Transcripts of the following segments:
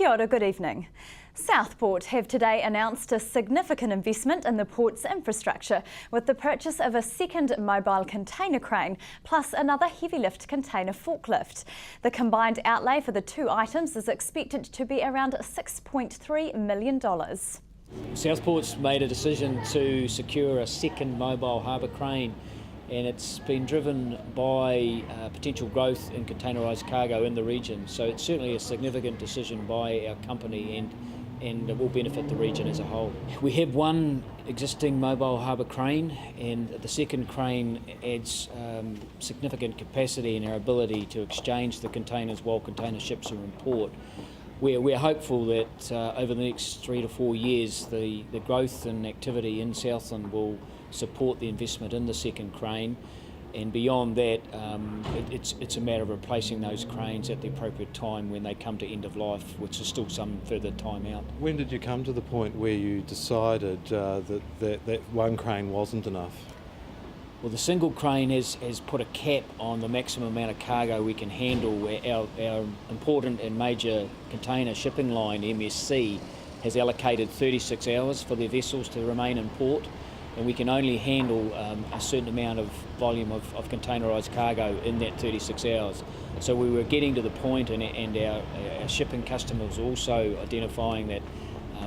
Kia ora, good evening. Southport have today announced a significant investment in the port's infrastructure with the purchase of a second mobile container crane plus another heavy lift container forklift. The combined outlay for the two items is expected to be around $6.3 million. Southport's made a decision to secure a second mobile harbour crane, and it's been driven by potential growth in containerised cargo in the region. So it's certainly a significant decision by our company and it will benefit the region as a whole. We have one existing mobile harbour crane, and the second crane adds significant capacity in our ability to exchange the containers while container ships are in port. We're hopeful that over the next 3 to 4 years the growth and activity in Southland will support the investment in the second crane, and beyond that it's a matter of replacing those cranes at the appropriate time when they come to end of life, which is still some further time out. When did you come to the point where you decided that one crane wasn't enough? Well, the single crane has put a cap on the maximum amount of cargo we can handle. Our important and major container shipping line, MSC, has allocated 36 hours for their vessels to remain in port, and we can only handle a certain amount of volume of containerised cargo in that 36 hours. So we were getting to the point, and our shipping customers were also identifying that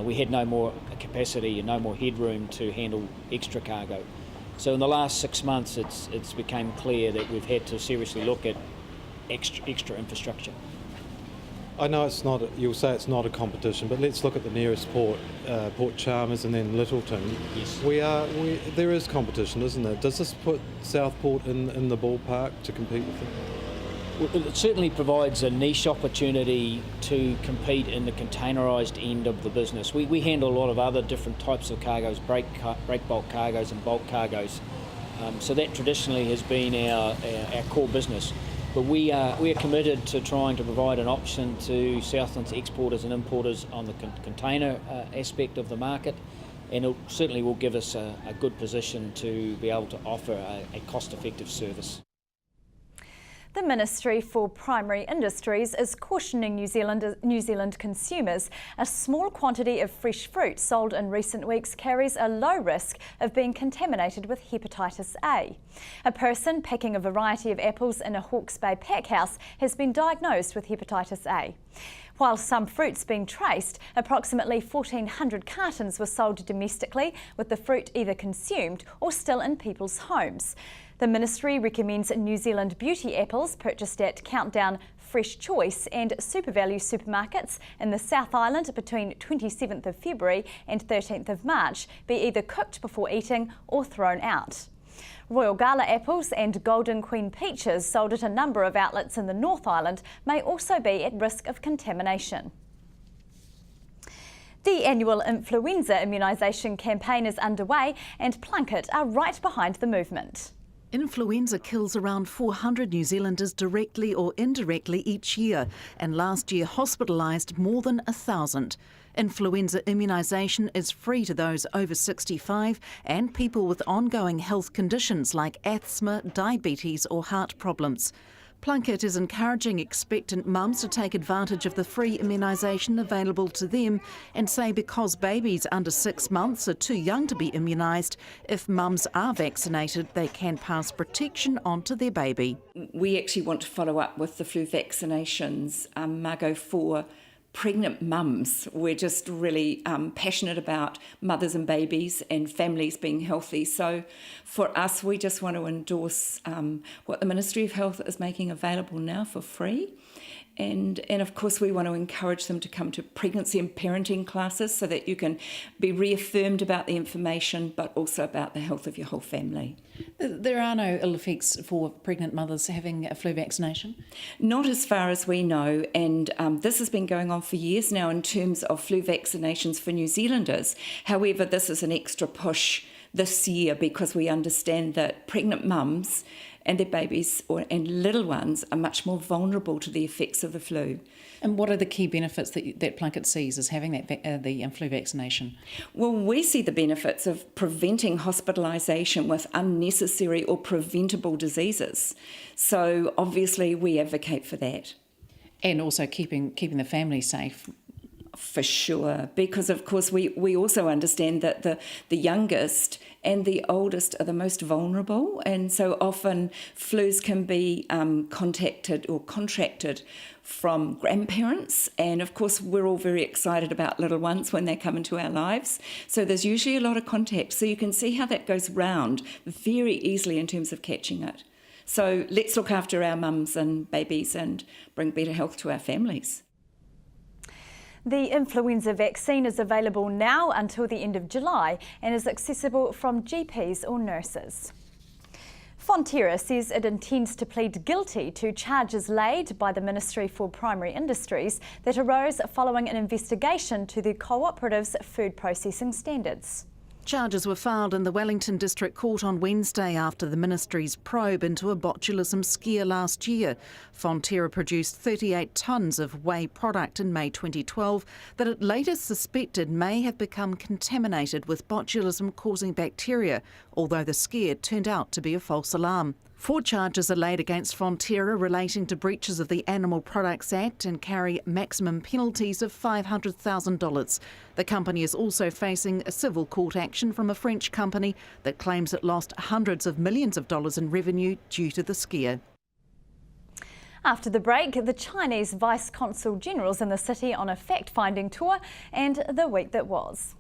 we had no more capacity and no more headroom to handle extra cargo. So in the last 6 months it's become clear that we've had to seriously look at extra infrastructure. I know it's not. You'll say it's not a competition, but let's look at the nearest port, Port Chalmers, and then Littleton. Yes. There is competition, isn't there? Does this put Southport in the ballpark to compete with them? Well, it certainly provides a niche opportunity to compete in the containerised end of the business. We handle a lot of other different types of cargoes, break bulk cargoes and bulk cargoes. So that traditionally has been our core business. But we are committed to trying to provide an option to Southland's exporters and importers on the container aspect of the market, and it certainly will give us a good position to be able to offer a cost-effective service. The Ministry for Primary Industries is cautioning New Zealand consumers a small quantity of fresh fruit sold in recent weeks carries a low risk of being contaminated with hepatitis A. A person packing a variety of apples in a Hawke's Bay packhouse has been diagnosed with hepatitis A. While some fruit's been traced, approximately 1,400 cartons were sold domestically, with the fruit either consumed or still in people's homes. The Ministry recommends New Zealand beauty apples purchased at Countdown, Fresh Choice and SuperValue supermarkets in the South Island between 27th of February and 13th of March be either cooked before eating or thrown out. Royal Gala apples and Golden Queen peaches sold at a number of outlets in the North Island may also be at risk of contamination. The annual influenza immunisation campaign is underway, and Plunket are right behind the movement. Influenza kills around 400 New Zealanders directly or indirectly each year, and last year hospitalised more than 1,000. Influenza immunisation is free to those over 65 and people with ongoing health conditions like asthma, diabetes or heart problems. Plunket is encouraging expectant mums to take advantage of the free immunisation available to them, and say because babies under 6 months are too young to be immunised, if mums are vaccinated, they can pass protection on to their baby. We actually want to follow up with the flu vaccinations, Margot, for pregnant mums. We're just really passionate about mothers and babies and families being healthy. So for us, we just want to endorse what the Ministry of Health is making available now for free. And of course we want to encourage them to come to pregnancy and parenting classes so that you can be reaffirmed about the information but also about the health of your whole family. There are no ill effects for pregnant mothers having a flu vaccination? Not as far as we know, and this has been going on for years now in terms of flu vaccinations for New Zealanders. However, this is an extra push this year because we understand that pregnant mums and their babies and little ones are much more vulnerable to the effects of the flu. And what are the key benefits that Plunket sees as having the flu vaccination? Well, we see the benefits of preventing hospitalisation with unnecessary or preventable diseases. So obviously we advocate for that. And also keeping the family safe For sure, because of course we also understand that the youngest and the oldest are the most vulnerable, and so often flus can be contacted or contracted from grandparents, and of course we're all very excited about little ones when they come into our lives, so there's usually a lot of contact, so you can see how that goes round very easily in terms of catching it. So let's look after our mums and babies and bring better health to our families. The influenza vaccine is available now until the end of July and is accessible from GPs or nurses. Fonterra says it intends to plead guilty to charges laid by the Ministry for Primary Industries that arose following an investigation to the cooperative's food processing standards. Charges were filed in the Wellington District Court on Wednesday after the Ministry's probe into a botulism scare last year. Fonterra produced 38 tonnes of whey product in May 2012 that it later suspected may have become contaminated with botulism-causing bacteria, although the scare turned out to be a false alarm. 4 charges are laid against Fonterra relating to breaches of the Animal Products Act and carry maximum penalties of $500,000. The company is also facing a civil court action from a French company that claims it lost hundreds of millions of dollars in revenue due to the scare. After the break, the Chinese Vice Consul General's in the city on a fact-finding tour and the week that was.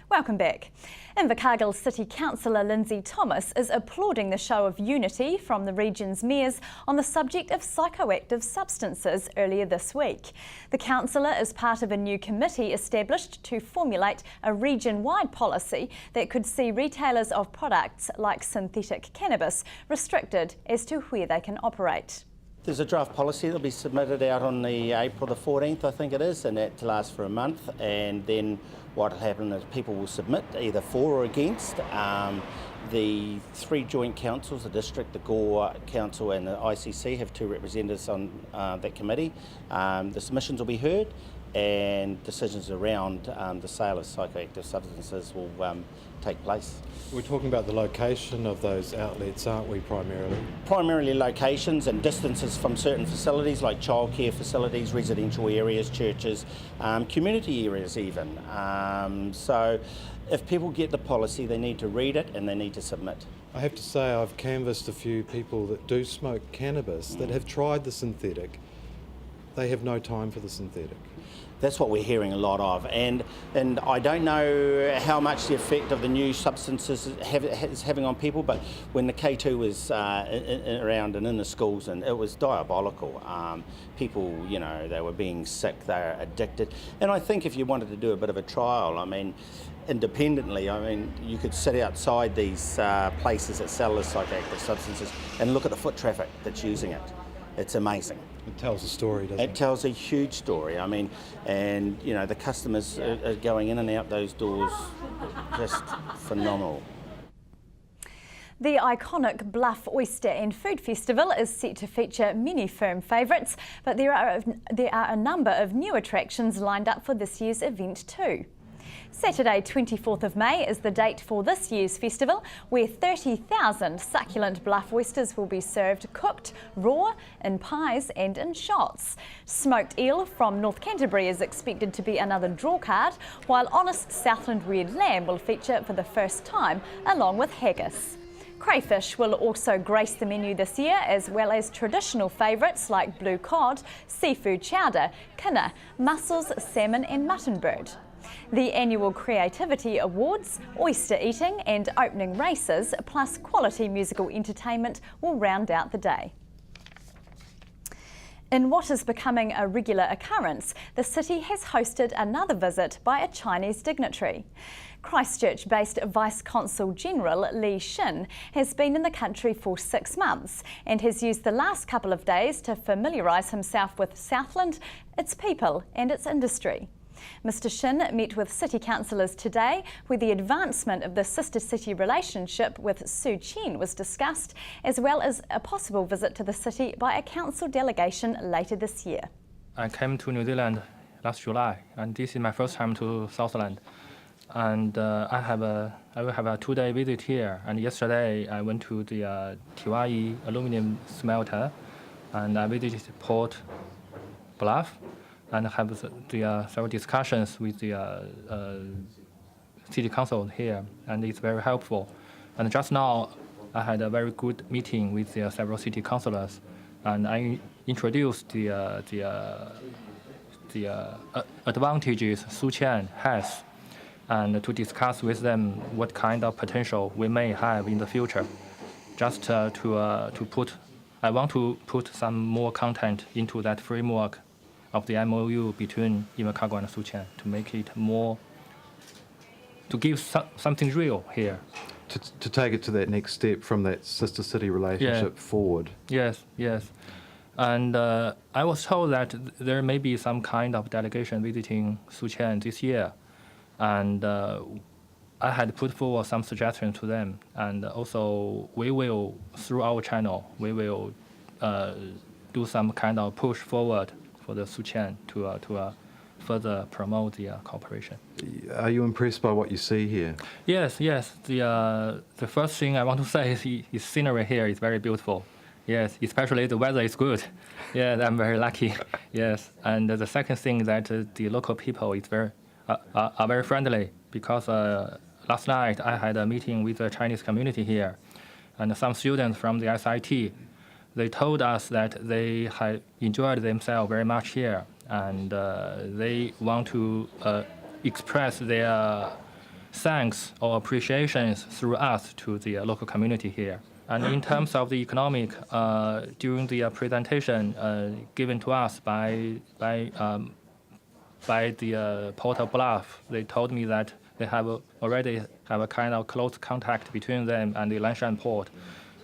Welcome back. Invercargill City Councillor Lindsay Thomas is applauding the show of unity from the region's mayors on the subject of psychoactive substances earlier this week. The councillor is part of a new committee established to formulate a region-wide policy that could see retailers of products like synthetic cannabis restricted as to where they can operate. There's a draft policy that'll be submitted out on the April the 14th, I think it is, and that lasts for a month. And then what will happen is people will submit either for or against. The 3 joint councils, the district, the Gore Council and the ICC have 2 representatives on that committee. The submissions will be heard and decisions around the sale of psychoactive substances will take place. We're talking about the location of those outlets, aren't we, primarily? Primarily locations and distances from certain facilities like childcare facilities, residential areas, churches, community areas even. So if people get the policy, they need to read it and they need to submit. I have to say I've canvassed a few people that do smoke cannabis that have tried the synthetic. They have no time for the synthetic. That's what we're hearing a lot of, and I don't know how much the effect of the new substances is having on people, but when the K2 was around and in the schools, and it was diabolical. People, you know, they were being sick, they were addicted, and I think if you wanted to do a bit of a trial, I mean, independently, I mean, you could sit outside these places that sell the psychoactive substances and look at the foot traffic that's using it. It's amazing. It tells a story, doesn't it? It tells a huge story. I mean, and you know, the customers are going in and out those doors, just phenomenal. The iconic Bluff Oyster and Food Festival is set to feature many firm favourites, but there are a number of new attractions lined up for this year's event too. Saturday 24th of May is the date for this year's festival, where 30,000 succulent bluff oysters will be served cooked, raw, in pies and in shots. Smoked eel from North Canterbury is expected to be another drawcard, while honest Southland red lamb will feature for the first time, along with haggis. Crayfish will also grace the menu this year, as well as traditional favourites like blue cod, seafood chowder, kina, mussels, salmon and mutton bird. The annual Creativity Awards, oyster eating and opening races, plus quality musical entertainment will round out the day. In what is becoming a regular occurrence, the city has hosted another visit by a Chinese dignitary. Christchurch-based Vice Consul General Li Xin has been in the country for 6 months and has used the last couple of days to familiarise himself with Southland, its people and its industry. Mr Xin met with city councillors today, where the advancement of the sister city relationship with Su Chen was discussed, as well as a possible visit to the city by a council delegation later this year. I came to New Zealand last July, and this is my first time to Southland. and I will have a 2-day visit here. And yesterday I went to the Tiwai aluminum smelter, and I visited Port Bluff, and have the several discussions with the city council here, and it's very helpful. And just now, I had a very good meeting with the several city councillors, and I introduced the advantages Southland has, and to discuss with them what kind of potential we may have in the future. Just I want to put some more content into that framework of the MOU between Invercargill and Southland to make it more, to give something real here. To take it to that next step from that sister city relationship forward. Yes. And I was told that there may be some kind of delegation visiting Southland this year, and I had put forward some suggestions to them, and also we will, through our channel, we will do some kind of push forward for the Southland to further promote the cooperation. Are you impressed by what you see here? Yes. The first thing I want to say is scenery here is very beautiful. Yes, especially the weather is good. Yeah, I'm very lucky. Yes, and the second thing that the local people is are very friendly, because last night I had a meeting with the Chinese community here, and some students from the SIT. They told us that they had enjoyed themselves very much here, and they want to express their thanks or appreciations through us to the local community here. And in terms of the economic, during the presentation given to us by the Port of Bluff, they told me that they already have a kind of close contact between them and the Lanshan port.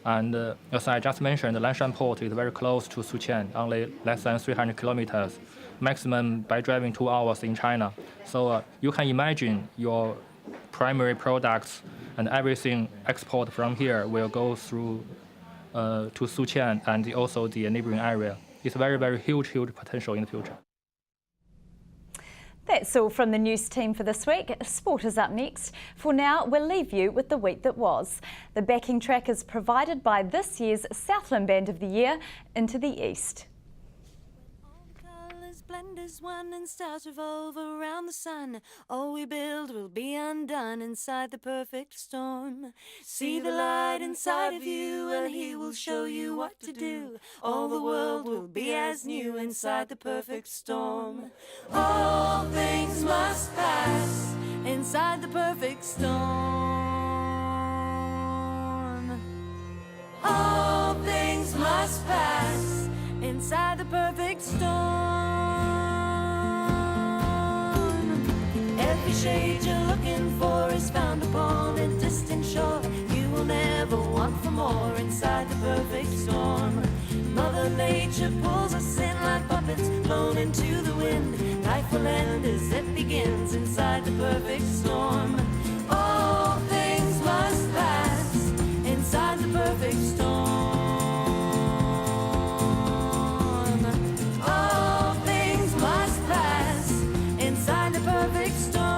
And as I just mentioned, the Lanshan port is very close to Southland, only less than 300 kilometers, maximum by driving 2 hours in China. So you can imagine your primary products and everything export from here will go through to Southland and also the neighboring area. It's very, very huge potential in the future. That's all from the news team for this week. Sport is up next. For now, we'll leave you with the week that was. The backing track is provided by this year's Southland Band of the Year, Into the East. Blend as one and stars revolve around the sun. All we build will be undone inside the perfect storm. See the light inside of you and he will show you what to do. All the world will be as new inside the perfect storm. All things must pass inside the perfect storm. All things must pass inside the perfect storm. Every shade you're looking for is found upon a distant shore. You will never want for more inside the perfect storm. Mother Nature pulls us in like puppets blown into the wind. Life will end as it begins inside the perfect storm. All things must pass inside the perfect storm. All things must pass inside the perfect storm.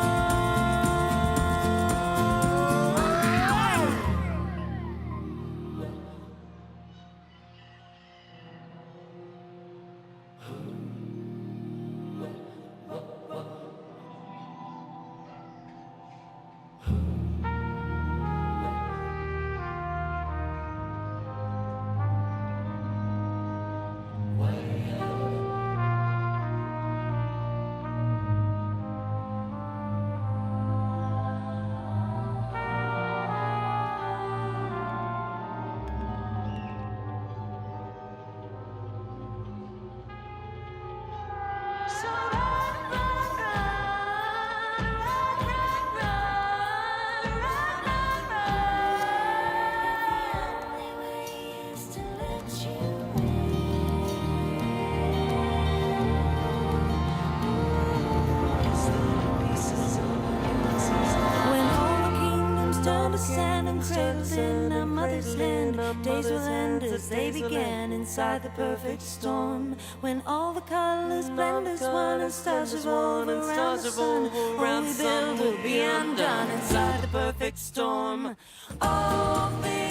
understand and cradled in our mother's hand. Days will end as they began inside the perfect storm. When all the colors blend as one and stars revolve around the sun. All we build will be undone inside the perfect storm. Oh,